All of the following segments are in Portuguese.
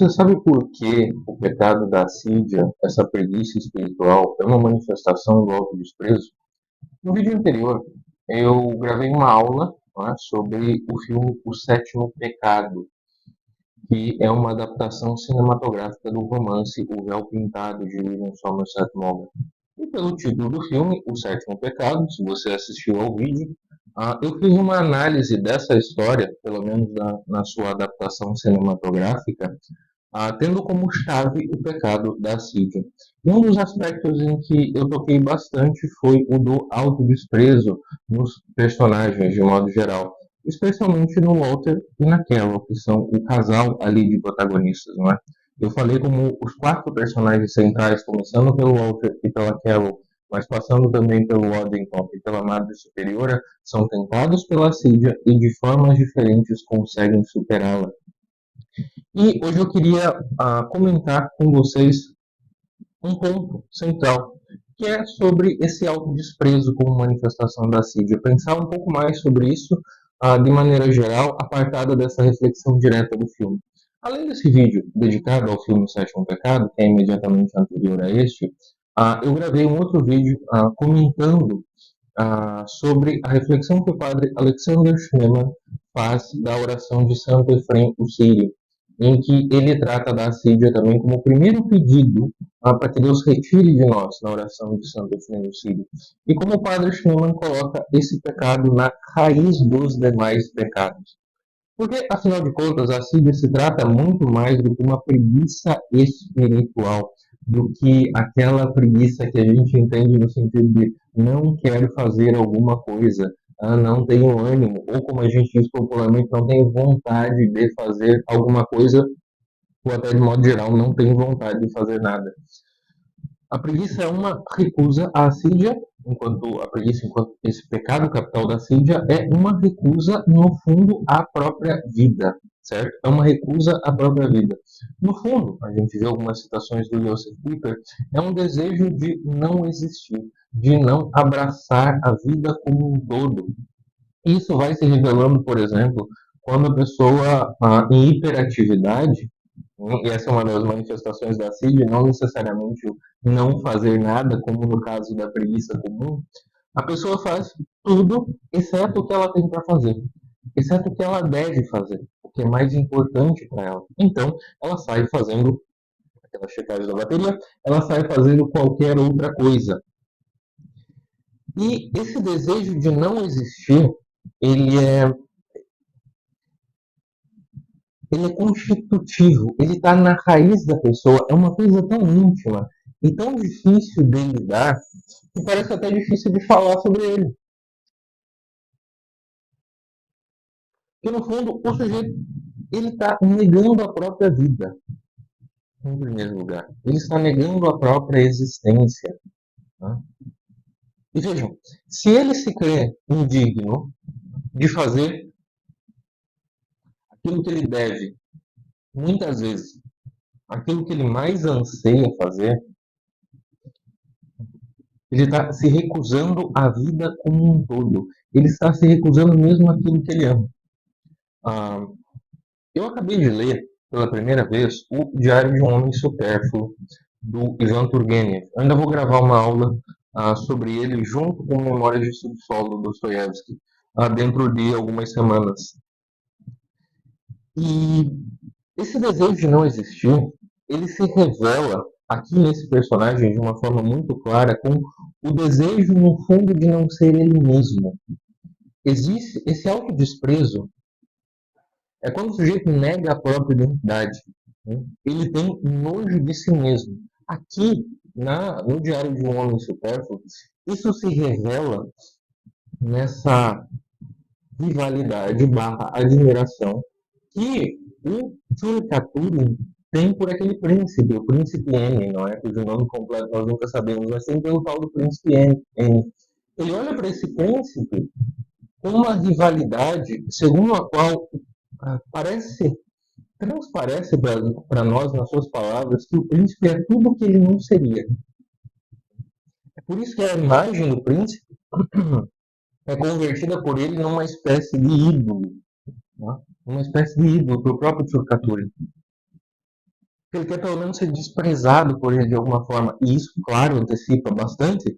Você sabe por que o pecado da assídia, essa preguiça espiritual, é uma manifestação do autodesprezo? No vídeo anterior, eu gravei uma aula, né, sobre o filme O Sétimo Pecado, que é uma adaptação cinematográfica do romance O Véu Pintado, de William Somerset Maugham. E pelo título do filme, O Sétimo Pecado, se você assistiu ao vídeo, eu fiz uma análise dessa história, pelo menos na sua adaptação cinematográfica, tendo como chave o pecado da assídia. E um dos aspectos em que eu toquei bastante foi o do autodesprezo nos personagens, de modo geral, especialmente no Walter e na Carol, que são o casal ali de protagonistas, não é? Eu falei como os quatro personagens centrais, começando pelo Walter e pela Carol, mas passando também pelo Waddington e pela Madre Superiora, são tentados pela assídia e de formas diferentes conseguem superá-la. E hoje eu queria comentar com vocês um ponto central, que é sobre esse autodesprezo como manifestação da assídia. Pensar um pouco mais sobre isso, de maneira geral, apartada dessa reflexão direta do filme. Além desse vídeo dedicado ao filme O Sétimo Pecado, que é imediatamente anterior a este, eu gravei um outro vídeo comentando sobre a reflexão que o padre Alexander Schneemann faz da oração de Santo Efrem o Sírio, em que ele trata da assídia também como o primeiro pedido para que Deus retire de nós na oração de Santo Efrem o Sírio. E como o padre Schneemann coloca esse pecado na raiz dos demais pecados. Porque, afinal de contas, a assídia se trata muito mais do que uma preguiça espiritual, do que aquela preguiça que a gente entende no sentido de não quero fazer alguma coisa, não tenho ânimo, ou como a gente diz popularmente, não tenho vontade de fazer alguma coisa, ou até de modo geral, não tenho vontade de fazer nada. A preguiça é uma recusa à assídia, enquanto a preguiça, enquanto esse pecado capital da assídia, é uma recusa, no fundo, à própria vida, certo? É uma recusa à própria vida. No fundo, a gente vê algumas citações do Joseph Pieper, é um desejo de não existir, de não abraçar a vida como um todo. Isso vai se revelando, por exemplo, quando a pessoa, em hiperatividade, e essa é uma das manifestações da CID, não necessariamente o não fazer nada, como no caso da preguiça comum, a pessoa faz tudo exceto o que ela tem para fazer, exceto o que ela deve fazer, o que é mais importante para ela. Então, ela sai fazendo aquela checagem da bateria, ela sai fazendo qualquer outra coisa. E esse desejo de não existir, ele é ele é constitutivo, ele está na raiz da pessoa, é uma coisa tão íntima e tão difícil de lidar que parece até difícil de falar sobre ele. Porque no fundo o sujeito ele está negando a própria vida, em primeiro lugar. Ele está negando a própria existência. Né? E vejam, se ele se crê indigno de fazer aquilo que ele deve, muitas vezes, aquilo que ele mais anseia fazer, ele está se recusando à vida como um todo. Ele está se recusando mesmo aquilo que ele ama. Ah, eu acabei de ler pela primeira vez o Diário de um Homem Supérfluo, do Ivan Turgenev. Eu ainda vou gravar uma aula sobre ele junto com Memórias de Subsolo, do Dostoiévski, dentro de algumas semanas. E esse desejo de não existir, ele se revela aqui nesse personagem de uma forma muito clara com o desejo, no fundo, de não ser ele mesmo. Existe esse autodesprezo, é quando o sujeito nega a própria identidade. Né? Ele tem nojo de si mesmo. Aqui, no Diário de um Homem Supérfluo, isso se revela nessa rivalidade barra admiração que o Tchulkaturin tem por aquele príncipe, o príncipe N, não é? Cujo nome completo nós nunca sabemos, mas tem pelo tal do príncipe N. Ele olha para esse príncipe com uma rivalidade segundo a qual transparece para nós, nas suas palavras, que o príncipe é tudo o que ele não seria. É por isso que a imagem do príncipe é convertida por ele numa espécie de ídolo, né? Uma espécie de ídolo para o próprio Tchulkaturin. Ele quer pelo menos ser desprezado por ele de alguma forma. E isso, claro, antecipa bastante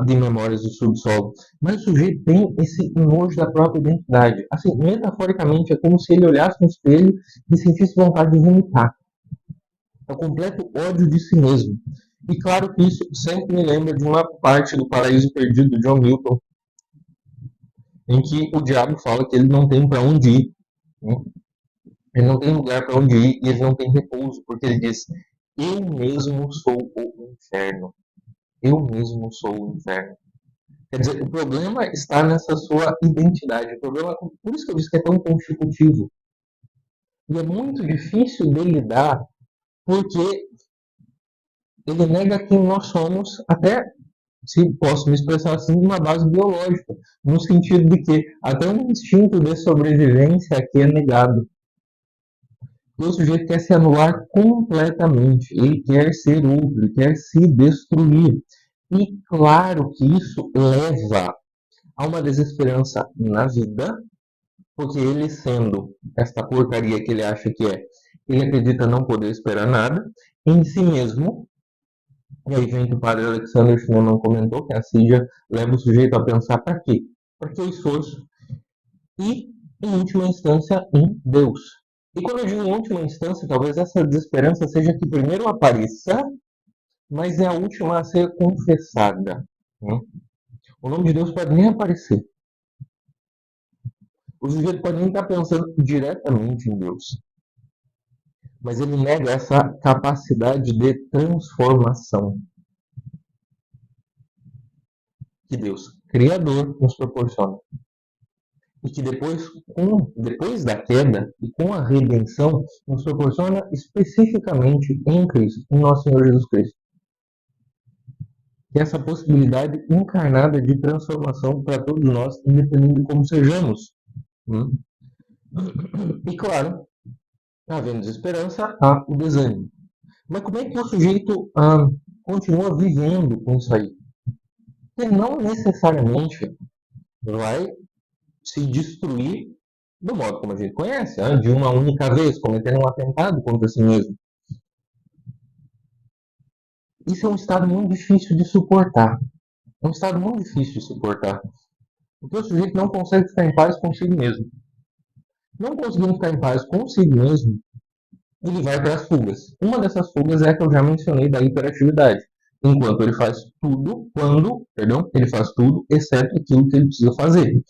de Memórias do Subsolo. Mas o sujeito tem esse nojo da própria identidade. Assim, metaforicamente, é como se ele olhasse no espelho e sentisse vontade de vomitar. É o completo ódio de si mesmo. E claro que isso sempre me lembra de uma parte do Paraíso Perdido de John Milton, em que o diabo fala que ele não tem para onde ir. Né? Ele não tem lugar para onde ir e ele não tem repouso, porque ele diz: eu mesmo sou o inferno. Eu mesmo sou o inferno. Quer dizer, o problema está nessa sua identidade. O problema, por isso que eu disse que é tão constitutivo. E é muito difícil de lidar, porque ele nega quem nós somos, até se posso me expressar assim, de uma base biológica, no sentido de que até um instinto de sobrevivência aqui é negado. O sujeito quer se anular completamente, ele quer ser outro, ele quer se destruir. E claro que isso leva a uma desesperança na vida, porque ele sendo esta porcaria que ele acha que é, ele acredita não poder esperar nada em si mesmo. E aí vem que o padre Alexander Schneemann comentou que a Sídia leva o sujeito a pensar para quê? Para que o esforço? E, em última instância, em Deus. E quando eu digo em última instância, talvez essa desesperança seja que primeiro apareça, mas é a última a ser confessada. Né? O nome de Deus pode nem aparecer. O sujeito pode nem estar pensando diretamente em Deus. Mas ele nega essa capacidade de transformação que Deus, Criador, nos proporciona. E que depois da queda e com a redenção, nos proporciona especificamente em Cristo, em nosso Senhor Jesus Cristo. Que é essa possibilidade encarnada de transformação para todos nós, independente de como sejamos. E claro, havendo desesperança, há o desânimo. Mas como é que o sujeito continua vivendo com isso aí? Ele não necessariamente vai se destruir do modo como a gente conhece, de uma única vez, cometendo um atentado contra si mesmo. Isso é um estado muito difícil de suportar. É um estado muito difícil de suportar. Porque o sujeito não consegue ficar em paz consigo mesmo. Não conseguindo ficar em paz consigo mesmo, ele vai para as fugas. Uma dessas fugas é a que eu já mencionei da hiperatividade. Enquanto ele faz tudo, ele faz tudo, exceto aquilo que ele precisa fazer.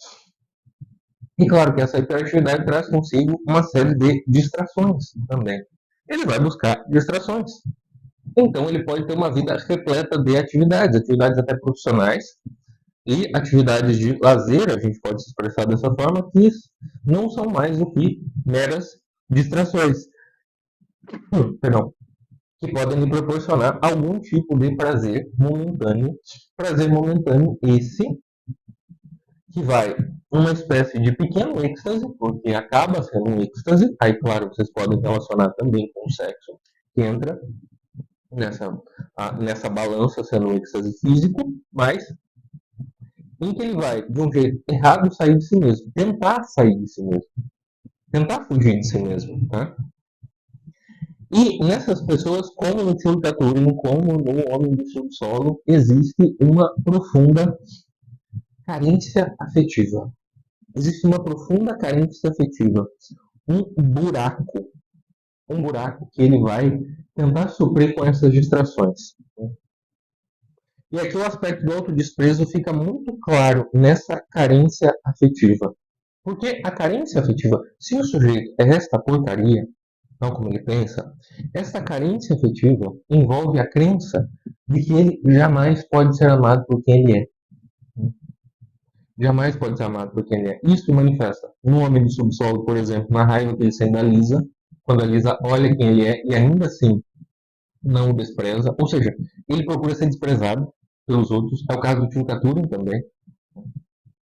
E claro que essa hiperatividade traz consigo uma série de distrações também. Ele vai buscar distrações. Então ele pode ter uma vida repleta de atividades, atividades até profissionais e atividades de lazer, a gente pode se expressar dessa forma, que não são mais do que meras distrações. Perdão. Que podem lhe proporcionar algum tipo de prazer momentâneo esse que vai uma espécie de pequeno êxtase, porque acaba sendo um êxtase, aí claro, vocês podem relacionar também com o sexo, que entra nessa balança sendo um êxtase físico, mas em que ele vai, de um jeito errado, sair de si mesmo, tentar sair de si mesmo, tentar fugir de si mesmo, tá? E nessas pessoas, como no Tio Taturin, como no Homem do Subsolo, existe uma profunda carência afetiva. Existe uma profunda carência afetiva. Um buraco. Um buraco que ele vai tentar suprir com essas distrações. E aqui o aspecto do autodesprezo fica muito claro nessa carência afetiva. Porque a carência afetiva, se o sujeito é esta porcaria, tal como ele pensa, essa carência afetiva envolve a crença de que ele jamais pode ser amado por quem ele é. Jamais pode ser amado por quem ele é. Isso se manifesta no Homem do Subsolo, por exemplo, na raiva que ele sente da Lisa, quando a Lisa olha quem ele é e ainda assim não o despreza. Ou seja, ele procura ser desprezado pelos outros. É o caso do Tio Katurin também.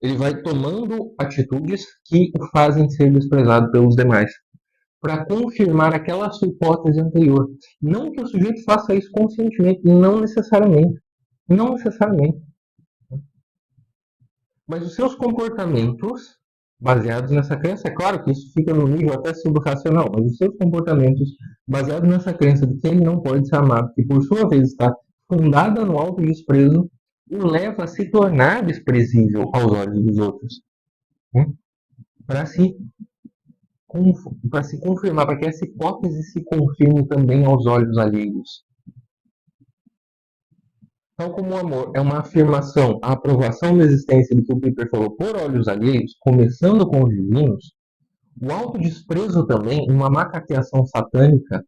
Ele vai tomando atitudes que o fazem ser desprezado pelos demais, para confirmar aquela sua hipótese anterior. Não que o sujeito faça isso conscientemente, não necessariamente. Não necessariamente. Mas os seus comportamentos baseados nessa crença. É claro que isso fica no nível até subracional, mas os seus comportamentos baseados nessa crença de que ele não pode ser amado, que por sua vez está fundada no autodesprezo, o leva a se tornar desprezível aos olhos dos outros. Né? Para se, para se confirmar, para que essa hipótese se confirme também aos olhos alheios. Tal como o amor é uma afirmação, a aprovação da existência do que o Piper falou por olhos alheios, começando com os divinos, o autodesprezo também, uma macaqueação satânica,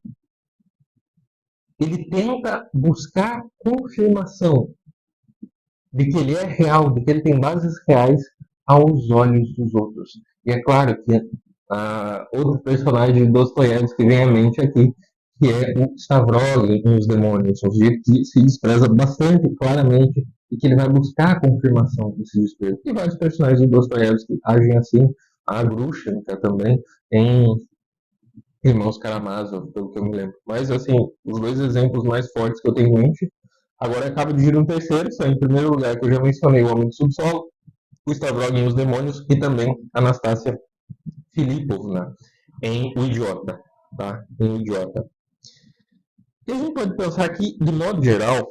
ele tenta buscar confirmação de que ele é real, de que ele tem bases reais aos olhos dos outros. E é claro que outro personagem de Dostoiévski que vem à mente aqui, que é o Stavroga em Os Demônios, um sujeito que se despreza bastante claramente e que ele vai buscar a confirmação desse desprezo. E vários personagens do Dostoiévski agem assim, a Grushenka também, em Irmãos Karamazov, pelo que eu me lembro. Mas, assim, os dois exemplos mais fortes que eu tenho em mente, agora acaba de vir um terceiro, são em primeiro lugar, que eu já mencionei, O Homem do Subsolo, o Stavroga em Os Demônios e também Anastasia Filipovna em O Idiota, tá? Em O Idiota. E a gente pode pensar que, de modo geral,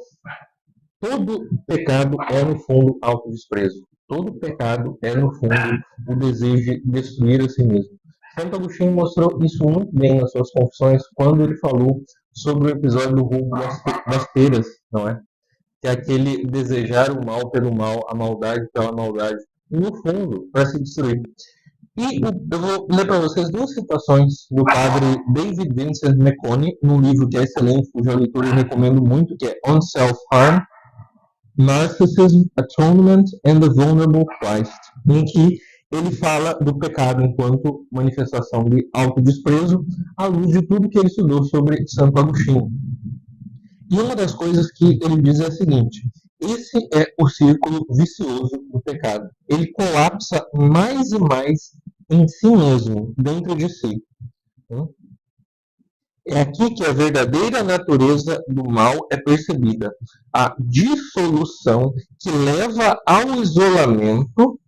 todo pecado é, no fundo, autodesprezo. Todo pecado é, no fundo, o desejo de destruir a si mesmo. Santo Agostinho mostrou isso muito bem nas suas confissões quando ele falou sobre o episódio do roubo das peras, não é? Que é aquele desejar o mal pelo mal, a maldade pela maldade, no fundo, para se destruir. E eu vou ler para vocês duas citações do padre David Vincent McConney, num livro que é excelente, cuja leitura eu recomendo muito, que é On Self-Harm, Narcissism, Atonement and the Vulnerable Christ, em que ele fala do pecado enquanto manifestação de autodesprezo, à luz de tudo que ele estudou sobre Santo Agostinho. E uma das coisas que ele diz é a seguinte: esse é o círculo vicioso do pecado. Ele colapsa mais e mais em si mesmo, dentro de si. É aqui que a verdadeira natureza do mal é percebida. A dissolução que leva ao isolamento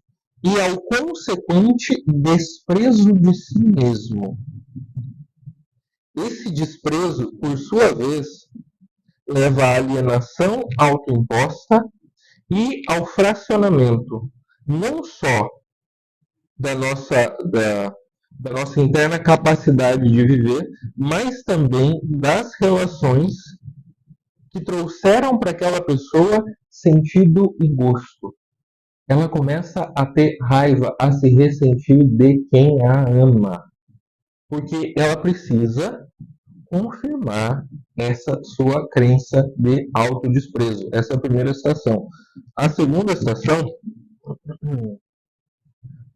e ao consequente desprezo de si mesmo. Esse desprezo, por sua vez, leva à alienação autoimposta e ao fracionamento, não só da nossa interna capacidade de viver, mas também das relações que trouxeram para aquela pessoa sentido e gosto. Ela começa a ter raiva, a se ressentir de quem a ama, porque ela precisa confirmar essa sua crença de autodesprezo. Essa é a primeira estação. A segunda estação,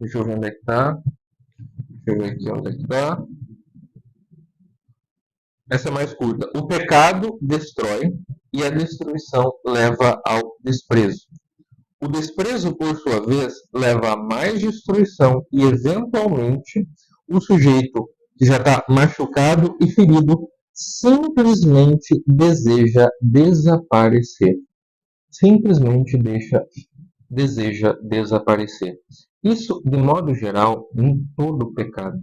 deixa eu ver onde é que está. Deixa eu ver aqui onde é que está. Essa é mais curta. O pecado destrói e a destruição leva ao desprezo. O desprezo, por sua vez, leva a mais destruição e, eventualmente, o sujeito que já está machucado e ferido simplesmente deseja desaparecer. Simplesmente deseja desaparecer. Isso, de modo geral, em todo pecado.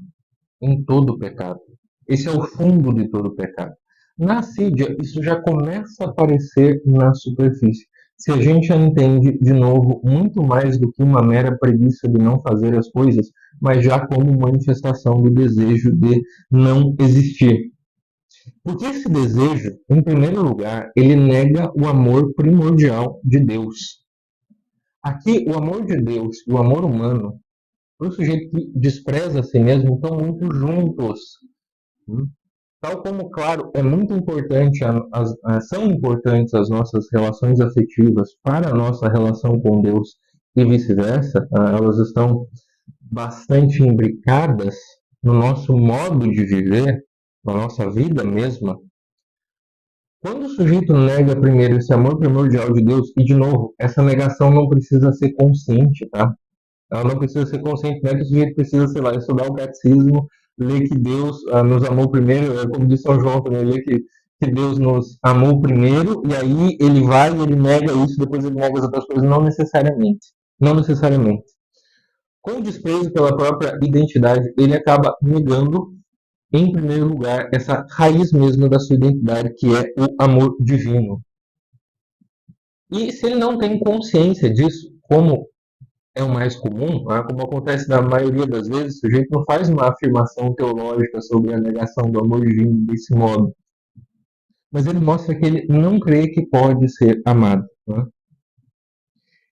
Em todo pecado. Esse é o fundo de todo pecado. Na assídia, isso já começa a aparecer na superfície. Se a gente já entende, de novo, muito mais do que uma mera preguiça de não fazer as coisas, mas já como manifestação do desejo de não existir. Porque esse desejo, em primeiro lugar, ele nega o amor primordial de Deus. Aqui, o amor de Deus e o amor humano, para o sujeito que despreza a si mesmo, estão muito juntos. Tal como, claro, é muito importante, são importantes as nossas relações afetivas para a nossa relação com Deus e vice-versa, elas estão bastante imbricadas no nosso modo de viver, na nossa vida mesma. Quando o sujeito nega primeiro esse amor primordial de Deus, e de novo, essa negação não precisa ser consciente, tá? Ela não precisa ser consciente, não é que o sujeito precisa, sei lá, estudar o catecismo, ler que Deus nos amou primeiro, como diz São João também, ler que Deus nos amou primeiro, e aí ele vai e ele nega isso, depois ele nega as outras coisas. Não necessariamente. Não necessariamente. Com desprezo pela própria identidade, ele acaba negando, em primeiro lugar, essa raiz mesmo da sua identidade, que é o amor divino. E se ele não tem consciência disso, como é o mais comum, como acontece na maioria das vezes, o sujeito não faz uma afirmação teológica sobre a negação do amor divino desse modo, mas ele mostra que ele não crê que pode ser amado.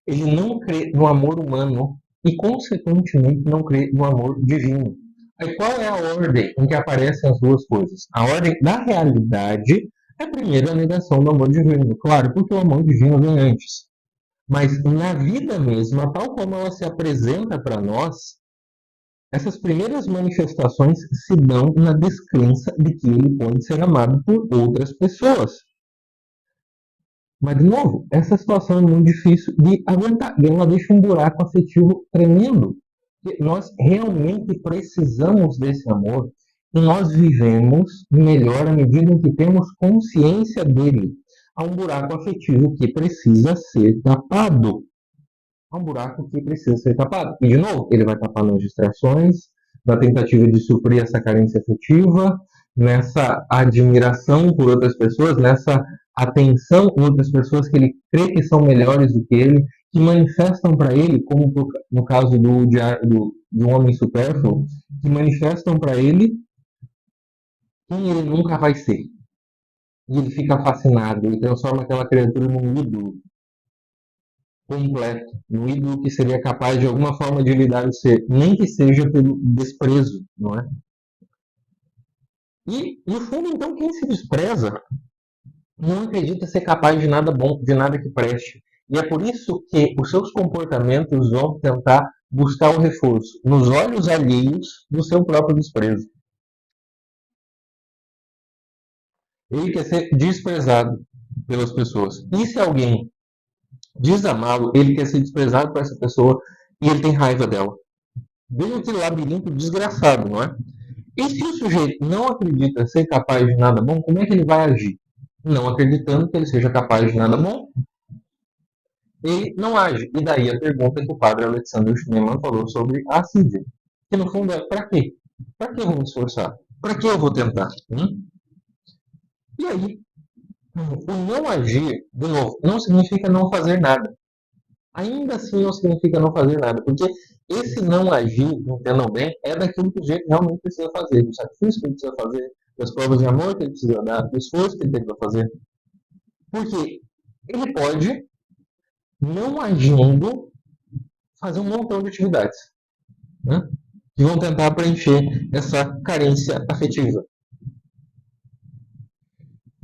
Ele não crê no amor humano e, consequentemente, não crê no amor divino. Aí qual é a ordem em que aparecem as duas coisas? A ordem da realidade é primeiro a negação do amor divino, claro, porque o amor divino vem antes. Mas na vida mesma, tal como ela se apresenta para nós, essas primeiras manifestações se dão na descrença de que ele pode ser amado por outras pessoas. Mas, de novo, essa situação é muito difícil de aguentar. E ela deixa um buraco afetivo tremendo. Porque nós realmente precisamos desse amor e nós vivemos melhor à medida em que temos consciência dele. Há um buraco afetivo que precisa ser tapado. Há um buraco que precisa ser tapado. E, de novo, ele vai tapar nas distrações, na tentativa de suprir essa carência afetiva, nessa admiração por outras pessoas, nessa atenção em outras pessoas que ele crê que são melhores do que ele, que manifestam para ele, como no caso do homem supérfluo, que manifestam para ele quem ele nunca vai ser. E ele fica fascinado, ele transforma aquela criatura num ídolo completo, um ídolo que seria capaz de alguma forma de lidar o ser, nem que seja pelo desprezo, não é? E, no fundo, então, quem se despreza não acredita ser capaz de nada bom, de nada que preste. E é por isso que os seus comportamentos vão tentar buscar o reforço nos olhos alheios do seu próprio desprezo. Ele quer ser desprezado pelas pessoas. E se alguém diz amá-lo, ele quer ser desprezado por essa pessoa e ele tem raiva dela. Veja que labirinto desgraçado, não é? E se o sujeito não acredita ser capaz de nada bom, como é que ele vai agir? Não acreditando que ele seja capaz de nada bom, ele não age. E daí a pergunta que o padre Alexander Schneemann falou sobre a assídia. Que no fundo é, para quê? Para que eu vou me esforçar? Para que eu vou tentar? E aí, o não agir, de novo, não significa não fazer nada. Ainda assim não significa não fazer nada, porque esse não agir, entendam bem, é daquilo que o sujeito realmente precisa fazer, do sacrifício que ele precisa fazer, das provas de amor que ele precisa dar, do esforço que ele tem para fazer. Porque ele pode, não agindo, fazer um montão de atividades, né, que vão tentar preencher essa carência afetiva.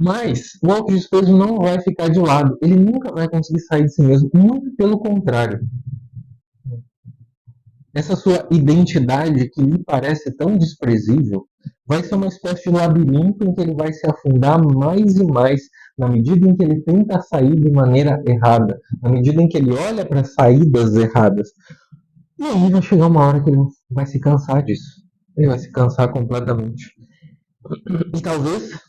Mas o autodesprezo não vai ficar de lado, ele nunca vai conseguir sair de si mesmo, muito pelo contrário. Essa sua identidade que lhe parece tão desprezível vai ser uma espécie de labirinto em que ele vai se afundar mais e mais na medida em que ele tenta sair de maneira errada, na medida em que ele olha para saídas erradas. E aí vai chegar uma hora que ele vai se cansar disso. Ele vai se cansar completamente. E talvez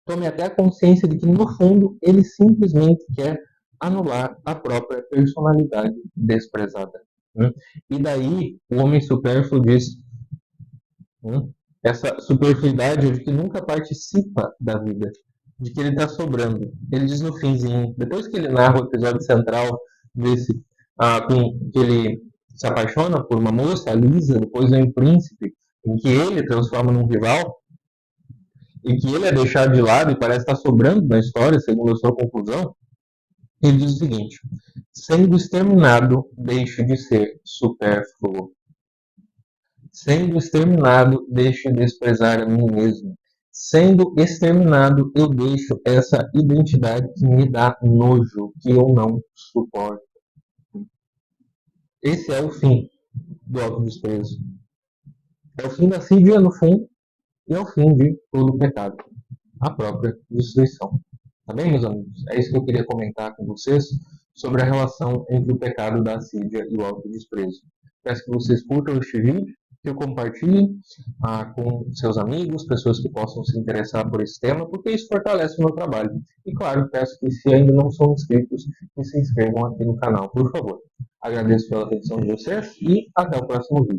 tome até a consciência de que, no fundo, ele simplesmente quer anular a própria personalidade desprezada. E daí o homem supérfluo diz essa superfluidade de que nunca participa da vida, de que ele está sobrando. Ele diz no finzinho, depois que ele narra o episódio central desse, que ele se apaixona por uma moça, a Lisa, depois vem o príncipe, em que ele transforma num rival, e que ele é deixado de lado e parece estar sobrando na história, segundo a sua conclusão. Ele diz o seguinte: sendo exterminado, deixo de ser supérfluo. Sendo exterminado, deixo de desprezar a mim mesmo. Sendo exterminado, eu deixo essa identidade que me dá nojo, que eu não suporto. Esse é o fim do autodesprezo. É o fim da assídia, no fundo, e é o fim de todo o pecado, a própria destruição. Tá bem, meus amigos? É isso que eu queria comentar com vocês sobre a relação entre o pecado da assídia e o autodesprezo. Peço que vocês curtam este vídeo, que eu compartilhe com seus amigos, pessoas que possam se interessar por esse tema, porque isso fortalece o meu trabalho. E claro, peço que se ainda não são inscritos, que se inscrevam aqui no canal, por favor. Agradeço pela atenção de vocês e até o próximo vídeo.